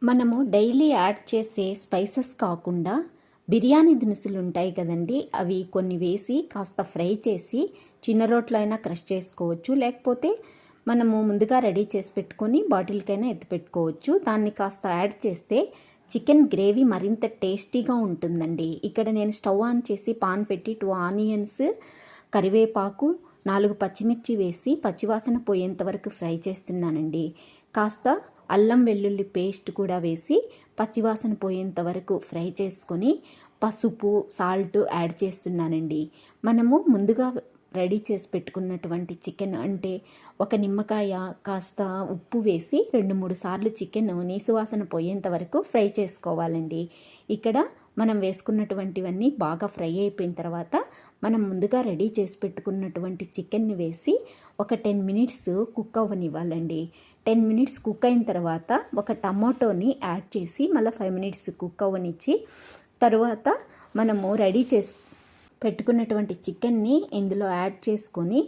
మనము daily add చేసే spices కాకుండా బిర్యానీ దినుసులు ఉంటాయి కదండి, అవి కొన్ని వేసి కాస్త ఫ్రై చేసి చిన్న రోట్లో అయినా క్రష్ చేసుకోవచ్చు. లేకపోతే మనము ముందుగా రెడీ చేసి పెట్టుకొని బాటిల్కైనా ఎత్తి పెట్టుకోవచ్చు. దాన్ని కాస్త యాడ్ చేస్తే చికెన్ గ్రేవీ మరింత టేస్టీగా ఉంటుందండి. ఇక్కడ నేను స్టవ్ ఆన్ చేసి పాన్ పెట్టి 2 ఆనియన్స్, కరివేపాకు, 4 పచ్చిమిర్చి వేసి పచ్చివాసన పోయేంత వరకు ఫ్రై చేస్తున్నానండి. కాస్త అల్లం వెల్లుల్లి పేస్ట్ కూడా వేసి పచ్చివాసన పోయేంత వరకు ఫ్రై చేసుకొని పసుపు, సాల్ట్ యాడ్ చేస్తున్నానండి. మనము ముందుగా రెడీ చేసి పెట్టుకున్నటువంటి చికెన్ అంటే ఒక నిమ్మకాయ, కాస్త ఉప్పు వేసి 2-3 సార్లు చికెన్ నీసువాసన పోయేంత వరకు ఫ్రై చేసుకోవాలండి. ఇక్కడ మనం వేసుకున్నటువంటివన్నీ బాగా ఫ్రై అయిపోయిన తర్వాత మనం ముందుగా రెడీ చేసి పెట్టుకున్నటువంటి చికెన్ని వేసి ఒక 10 మినిట్స్ కుక్ అవ్వనివ్వాలండి. 10 మినిట్స్ కుక్ అయిన తర్వాత ఒక టమాటోని యాడ్ చేసి మళ్ళీ 5 మినిట్స్ కుక్ అవ్వనిచ్చి తర్వాత మనము రెడీ చేసి పెట్టుకున్నటువంటి చికెన్ని ఇందులో యాడ్ చేసుకొని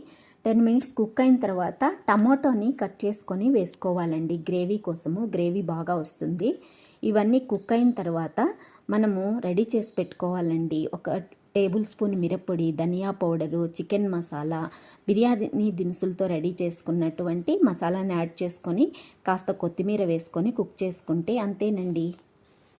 10 మినిట్స్ కుక్ అయిన తర్వాత టమాటోని కట్ చేసుకొని వేసుకోవాలండి. గ్రేవీ కోసము, గ్రేవీ బాగా వస్తుంది. ఇవన్నీ కుక్ అయిన తర్వాత మనము రెడీ చేసి పెట్టుకోవాలండి. ఒక టేబుల్ స్పూన్ మిరప్పొడి, ధనియా పౌడరు, చికెన్ మసాలా, బిర్యానీ దినుసులతో రెడీ చేసుకున్నటువంటి మసాలాని యాడ్ చేసుకొని కాస్త కొత్తిమీర వేసుకొని కుక్ చేసుకుంటే అంతేనండి.